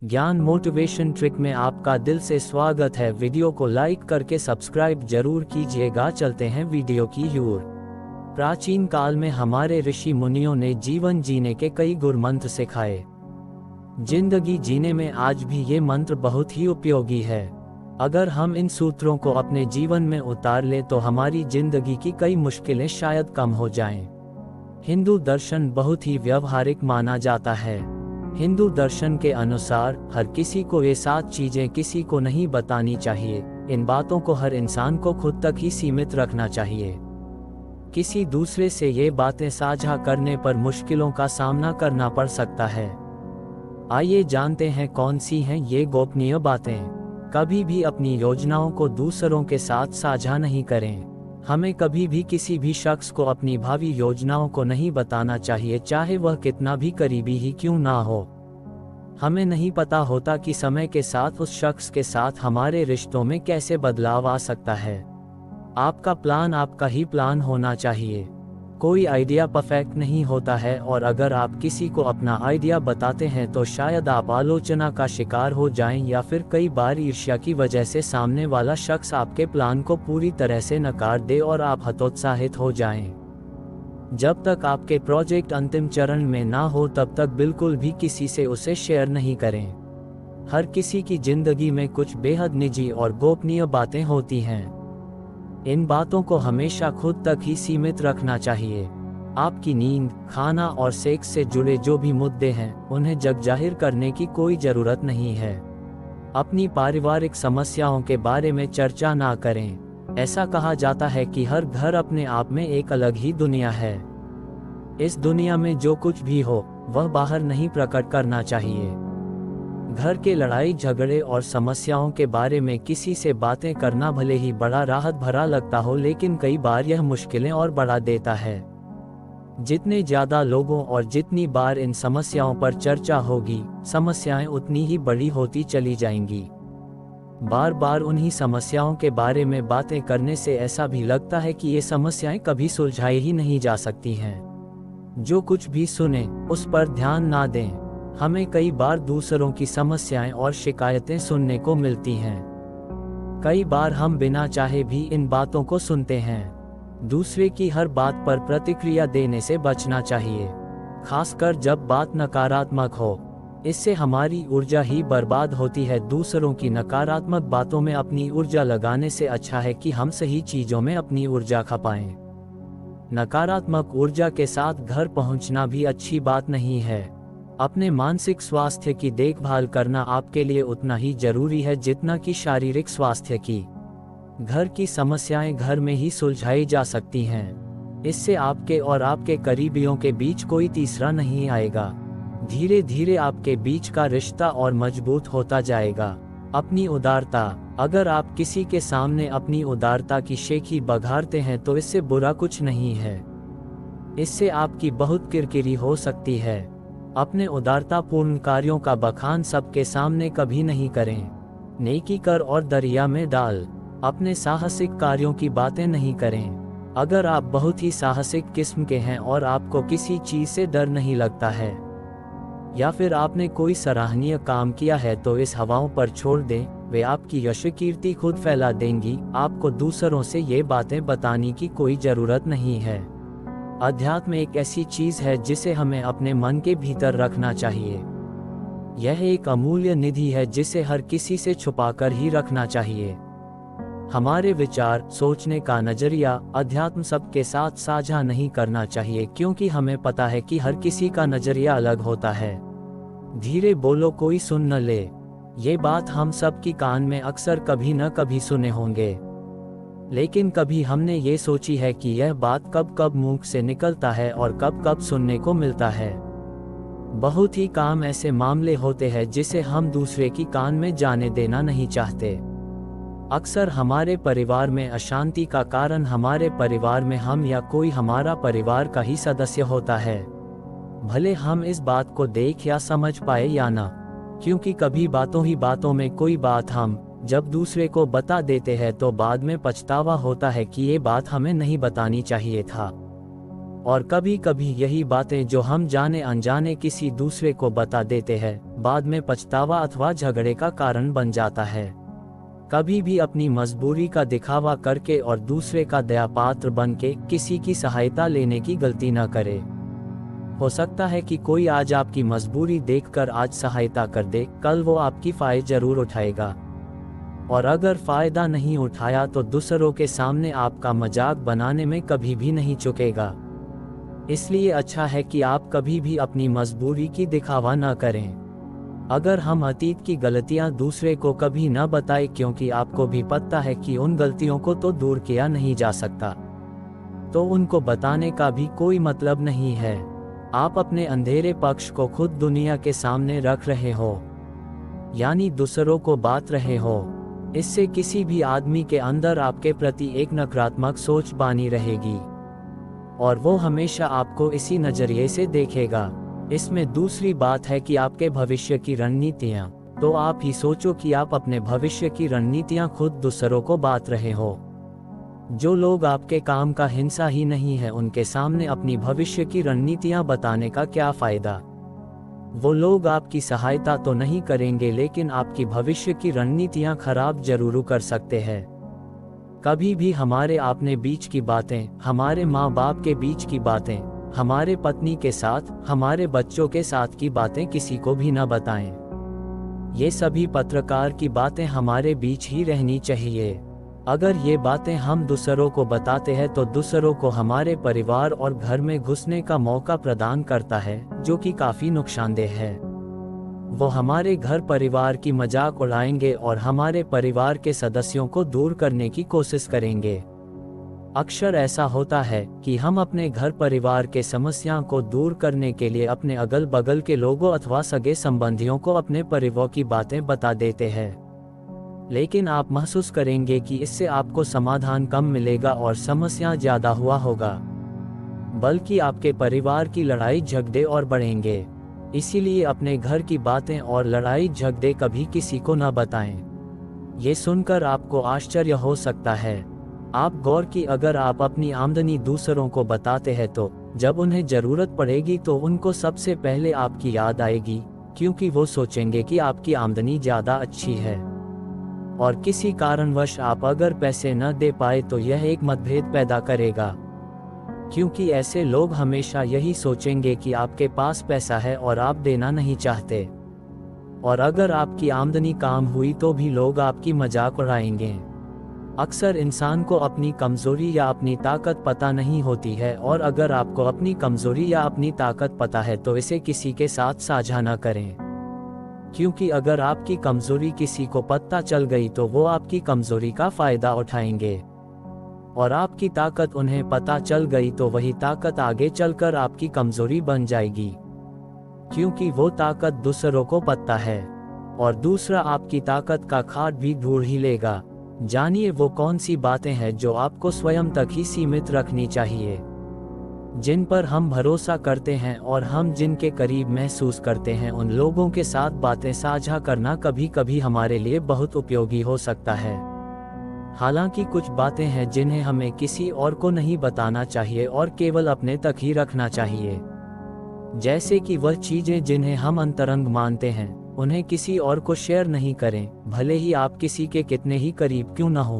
ज्ञान motivation trick में आपका दिल से स्वागत है। वीडियो को लाइक करके सब्सक्राइब जरूर कीजिएगा। चलते हैं वीडियो की ओर। प्राचीन काल में हमारे ऋषि मुनियों ने जीवन जीने के कई गुर मंत्र सिखाए। जिंदगी जीने में आज भी ये मंत्र बहुत ही उपयोगी है। अगर हम इन सूत्रों को अपने जीवन में उतार लें तो हमारी जिंदगी की कई मुश्किलें शायद कम हो जाएं। हिंदू दर्शन बहुत ही व्यवहारिक माना जाता है। हिंदू दर्शन के अनुसार हर किसी को ये 7 चीजें किसी को नहीं बतानी चाहिए। इन बातों को हर इंसान को खुद तक ही सीमित रखना चाहिए। किसी दूसरे से ये बातें साझा करने पर मुश्किलों का सामना करना पड़ सकता है। आइए जानते हैं कौन सी हैं ये गोपनीय बातें। कभी भी अपनी योजनाओं को दूसरों के साथ साझा नहीं करें। हमें कभी भी किसी भी शख्स को अपनी भावी योजनाओं को नहीं बताना चाहिए, चाहे वह कितना भी करीबी ही क्यों ना हो। हमें नहीं पता होता कि समय के साथ उस शख्स के साथ हमारे रिश्तों में कैसे बदलाव आ सकता है। आपका प्लान आपका ही प्लान होना चाहिए। कोई आइडिया परफेक्ट नहीं होता है और अगर आप किसी को अपना आइडिया बताते हैं तो शायद आप आलोचना का शिकार हो जाएं या फिर कई बार ईर्ष्या की वजह से सामने वाला शख्स आपके प्लान को पूरी तरह से नकार दे और आप हतोत्साहित हो जाएं। जब तक आपके प्रोजेक्ट अंतिम चरण में ना हो तब तक बिल्कुल भी किसी से उसे शेयर नहीं करें। हर किसी की जिंदगी में कुछ बेहद निजी और गोपनीय बातें होती हैं। इन बातों को हमेशा खुद तक ही सीमित रखना चाहिए। आपकी नींद, खाना और सेक्स से जुड़े जो भी मुद्दे हैं उन्हें जग जाहिर करने की कोई जरूरत नहीं है। अपनी पारिवारिक समस्याओं के बारे में चर्चा ना करें। ऐसा कहा जाता है कि हर घर अपने आप में एक अलग ही दुनिया है। इस दुनिया में जो कुछ भी हो वह बाहर नहीं प्रकट करना चाहिए। घर के लड़ाई झगड़े और समस्याओं के बारे में किसी से बातें करना भले ही बड़ा राहत भरा लगता हो, लेकिन कई बार यह मुश्किलें और बढ़ा देता है। जितने ज्यादा लोगों और जितनी बार इन समस्याओं पर चर्चा होगी, समस्याएं उतनी ही बड़ी होती चली जाएंगी। बार बार उन्हीं समस्याओं के बारे में बातें करने से ऐसा भी लगता है कि ये समस्याएं कभी सुलझाई ही नहीं जा सकती हैं। जो कुछ भी सुने उस पर ध्यान ना दें। हमें कई बार दूसरों की समस्याएं और शिकायतें सुनने को मिलती हैं। कई बार हम बिना चाहे भी इन बातों को सुनते हैं। दूसरे की हर बात पर प्रतिक्रिया देने से बचना चाहिए, खासकर जब बात नकारात्मक हो। इससे हमारी ऊर्जा ही बर्बाद होती है। दूसरों की नकारात्मक बातों में अपनी ऊर्जा लगाने से अच्छा है कि हम सही चीजों में अपनी ऊर्जा खपाएं। नकारात्मक ऊर्जा के साथ घर पहुंचना भी अच्छी बात नहीं है। अपने मानसिक स्वास्थ्य की देखभाल करना आपके लिए उतना ही जरूरी है जितना कि शारीरिक स्वास्थ्य की। घर की समस्याएं घर में ही सुलझाई जा सकती हैं। इससे आपके और आपके करीबियों के बीच कोई तीसरा नहीं आएगा। धीरे धीरे आपके बीच का रिश्ता और मजबूत होता जाएगा। अपनी उदारता। अगर आप किसी के सामने अपनी उदारता की शेखी बघारते हैं तो इससे बुरा कुछ नहीं है। इससे आपकी बहुत किरकिरी हो सकती है। अपने उदारतापूर्ण कार्यों का बखान सबके सामने कभी नहीं करें। नेकी कर और दरिया में डाल। अपने साहसिक कार्यों की बातें नहीं करें। अगर आप बहुत ही साहसिक किस्म के हैं और आपको किसी चीज से डर नहीं लगता है या फिर आपने कोई सराहनीय काम किया है तो इस हवाओं पर छोड़ दें। वे आपकी यश कीर्ति खुद फैला देंगी। आपको दूसरों से ये बातें बताने की कोई जरूरत नहीं है। अध्यात्म एक ऐसी चीज है जिसे हमें अपने मन के भीतर रखना चाहिए। यह एक अमूल्य निधि है जिसे हर किसी से छुपाकर ही रखना चाहिए। हमारे विचार, सोचने का नजरिया, अध्यात्म सबके साथ साझा नहीं करना चाहिए, क्योंकि हमें पता है कि हर किसी का नजरिया अलग होता है। धीरे बोलो, कोई सुन न ले। ये बात हम सब की कान में अक्सर कभी न कभी सुने होंगे, लेकिन कभी हमने ये सोची है कि यह बात कब कब मुंह से निकलता है और कब कब सुनने को मिलता है। बहुत ही काम ऐसे मामले होते हैं जिसे हम दूसरे की कान में जाने देना नहीं चाहते। अक्सर हमारे परिवार में अशांति का कारण हमारे परिवार में हम या कोई हमारा परिवार का ही सदस्य होता है, भले हम इस बात को देख या समझ पाए या ना। क्योंकि कभी बातों ही बातों में कोई बात हम जब दूसरे को बता देते हैं तो बाद में पछतावा होता है कि ये बात हमें नहीं बतानी चाहिए था। और कभी कभी यही बातें जो हम जाने अनजाने किसी दूसरे को बता देते हैं, बाद में पछतावा अथवा झगड़े का कारण बन जाता है। कभी भी अपनी मजबूरी का दिखावा करके और दूसरे का दयापात्र बन के किसी की सहायता लेने की गलती न करे। हो सकता है कि कोई आज आपकी मजबूरी देखकर आज सहायता कर दे, कल वो आपकी फायदा जरूर उठाएगा, और अगर फायदा नहीं उठाया तो दूसरों के सामने आपका मजाक बनाने में कभी भी नहीं चुकेगा। इसलिए अच्छा है कि आप कभी भी अपनी मजबूरी की दिखावा न करें। अगर हम अतीत की गलतियां दूसरे को कभी न बताएं, क्योंकि आपको भी पता है कि उन गलतियों को तो दूर किया नहीं जा सकता, तो उनको बताने का भी कोई मतलब नहीं है। आप अपने अंधेरे पक्ष को खुद दुनिया के सामने रख रहे हो, यानी दूसरों को बांट रहे हो। इससे किसी भी आदमी के अंदर आपके प्रति एक नकारात्मक सोच बनी रहेगी और वो हमेशा आपको इसी नजरिए से देखेगा। इसमें दूसरी बात है कि आपके भविष्य की रणनीतियां, तो आप ही सोचो कि आप अपने भविष्य की रणनीतियां खुद दूसरों को बांट रहे हो। जो लोग आपके काम का हिस्सा ही नहीं है, उनके सामने अपनी भविष्य की रणनीतियां बताने का क्या फायदा। वो लोग आपकी सहायता तो नहीं करेंगे, लेकिन आपकी भविष्य की रणनीतियां खराब जरूर कर सकते हैं। कभी भी हमारे अपने बीच की बातें, हमारे माँ बाप के बीच की बातें, हमारे पत्नी के साथ, हमारे बच्चों के साथ की बातें किसी को भी न बताएं। ये सभी पत्रकार की बातें हमारे बीच ही रहनी चाहिए। अगर ये बातें हम दूसरों को बताते हैं तो दूसरों को हमारे परिवार और घर में घुसने का मौका प्रदान करता है, जो कि काफी नुकसानदेह है। वो हमारे घर परिवार की मजाक उड़ाएंगे और हमारे परिवार के सदस्यों को दूर करने की कोशिश करेंगे। अक्सर ऐसा होता है कि हम अपने घर परिवार के समस्याओं को दूर करने के लिए अपने अगल बगल के लोगों अथवा सगे संबंधियों को अपने परिवार की बातें बता देते हैं, लेकिन आप महसूस करेंगे कि इससे आपको समाधान कम मिलेगा और समस्या ज्यादा हुआ होगा, बल्कि आपके परिवार की लड़ाई झगड़े और बढ़ेंगे। इसीलिए अपने घर की बातें और लड़ाई झगड़े कभी किसी को न बताएं। ये सुनकर आपको आश्चर्य हो सकता है। आप गौर की, अगर आप अपनी आमदनी दूसरों को बताते हैं तो जब उन्हें जरूरत पड़ेगी तो उनको सबसे पहले आपकी याद आएगी, क्योंकि वो सोचेंगे कि आपकी आमदनी ज़्यादा अच्छी है। और किसी कारणवश आप अगर पैसे न दे पाए तो यह एक मतभेद पैदा करेगा, क्योंकि ऐसे लोग हमेशा यही सोचेंगे कि आपके पास पैसा है और आप देना नहीं चाहते। और अगर आपकी आमदनी कम हुई तो भी लोग आपकी मजाक उड़ाएंगे। अक्सर इंसान को अपनी कमजोरी या अपनी ताकत पता नहीं होती है, और अगर आपको अपनी कमजोरी या अपनी ताकत पता है तो इसे किसी के साथ साझा न करें, क्योंकि अगर आपकी कमजोरी किसी को पता चल गई तो वो आपकी कमजोरी का फायदा उठाएंगे, और आपकी ताकत उन्हें पता चल गई तो वही ताकत आगे चलकर आपकी कमजोरी बन जाएगी, क्योंकि वो ताकत दूसरों को पता है, और दूसरा आपकी ताकत का खाद भी ढूंढ ही लेगा। जानिए वो कौन सी बातें हैं जो आपको स्वयं तक ही सीमित रखनी चाहिए, जिन पर हम भरोसा करते हैं और हम जिनके करीब महसूस करते हैं। उन लोगों के साथ बातें साझा करना कभी कभी हमारे लिए बहुत उपयोगी हो सकता है। हालांकि कुछ बातें हैं जिन्हें हमें किसी और को नहीं बताना चाहिए और केवल अपने तक ही रखना चाहिए, जैसे कि वह चीजें जिन्हें हम अंतरंग मानते हैं उन्हें किसी और को शेयर नहीं करें, भले ही आप किसी के कितने ही करीब क्यों न हो।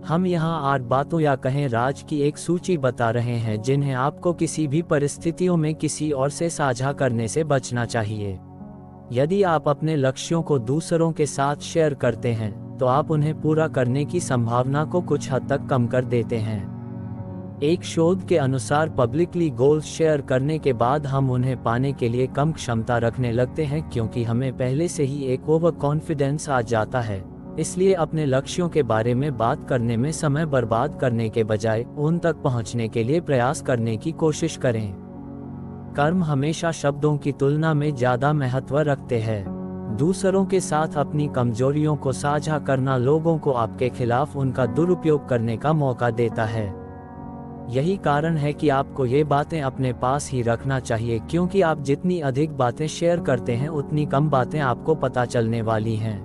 हम यहाँ 8 बातों या कहें राज की एक सूची बता रहे हैं जिन्हें आपको किसी भी परिस्थितियों में किसी और से साझा करने से बचना चाहिए। यदि आप अपने लक्ष्यों को दूसरों के साथ शेयर करते हैं तो आप उन्हें पूरा करने की संभावना को कुछ हद तक कम कर देते हैं। एक शोध के अनुसार पब्लिकली गोल्स शेयर करने के बाद हम उन्हें पाने के लिए कम क्षमता रखने लगते हैं, क्योंकि हमें पहले से ही एक ओवर कॉन्फिडेंस आ जाता है। इसलिए अपने लक्ष्यों के बारे में बात करने में समय बर्बाद करने के बजाय उन तक पहुंचने के लिए प्रयास करने की कोशिश करें। कर्म हमेशा शब्दों की तुलना में ज्यादा महत्व रखते हैं। दूसरों के साथ अपनी कमजोरियों को साझा करना लोगों को आपके खिलाफ उनका दुरुपयोग करने का मौका देता है। यही कारण है कि आपको ये बातें अपने पास ही रखना चाहिए, क्योंकि आप जितनी अधिक बातें शेयर करते हैं उतनी कम बातें आपको पता चलने वाली हैं।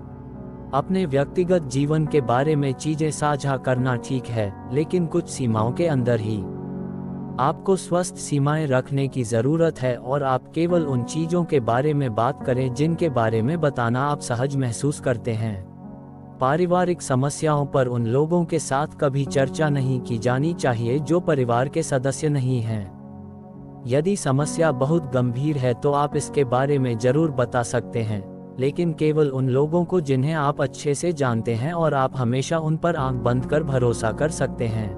अपने व्यक्तिगत जीवन के बारे में चीजें साझा करना ठीक है, लेकिन कुछ सीमाओं के अंदर ही। आपको स्वस्थ सीमाएं रखने की ज़रूरत है और आप केवल उन चीज़ों के बारे में बात करें जिनके बारे में बताना आप सहज महसूस करते हैं। पारिवारिक समस्याओं पर उन लोगों के साथ कभी चर्चा नहीं की जानी चाहिए जो परिवार के सदस्य नहीं हैं। यदि समस्या बहुत गंभीर है तो आप इसके बारे में जरूर बता सकते हैं, लेकिन केवल उन लोगों को जिन्हें आप अच्छे से जानते हैं और आप हमेशा उन पर आंख बंद कर भरोसा कर सकते हैं।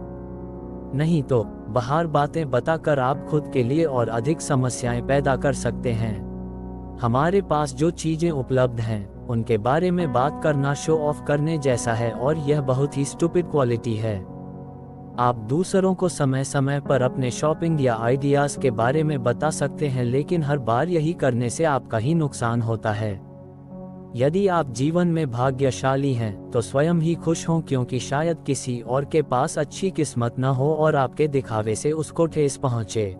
नहीं तो बाहर बातें बताकर आप खुद के लिए और अधिक समस्याएं पैदा कर सकते हैं। हमारे पास जो चीजें उपलब्ध हैं उनके बारे में बात करना शो ऑफ करने जैसा है और यह बहुत ही स्टूपिड क्वालिटी है। आप दूसरों को समय समय पर अपने शॉपिंग या आइडियाज के बारे में बता सकते हैं, लेकिन हर बार यही करने से आपका ही नुकसान होता है। यदि आप जीवन में भाग्यशाली हैं तो स्वयं ही खुश हों, क्योंकि शायद किसी और के पास अच्छी किस्मत न हो और आपके दिखावे से उसको ठेस पहुंचे।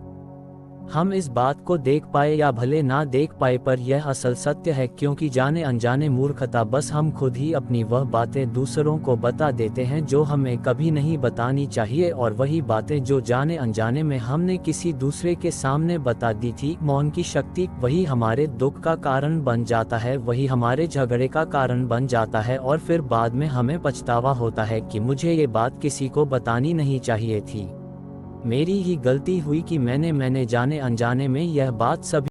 हम इस बात को देख पाए या भले ना देख पाए, पर यह असल सत्य है, क्योंकि जाने अनजाने मूर्खता बस हम खुद ही अपनी वह बातें दूसरों को बता देते हैं जो हमें कभी नहीं बतानी चाहिए, और वही बातें जो जाने अनजाने में हमने किसी दूसरे के सामने बता दी थी। मौन की शक्ति, वही हमारे दुख का कारण बन जाता है, वही हमारे झगड़े का कारण बन जाता है, और फिर बाद में हमें पछतावा होता है कि मुझे ये बात किसी को बतानी नहीं चाहिए थी। मेरी ही गलती हुई कि मैंने जाने अनजाने में यह बात सभी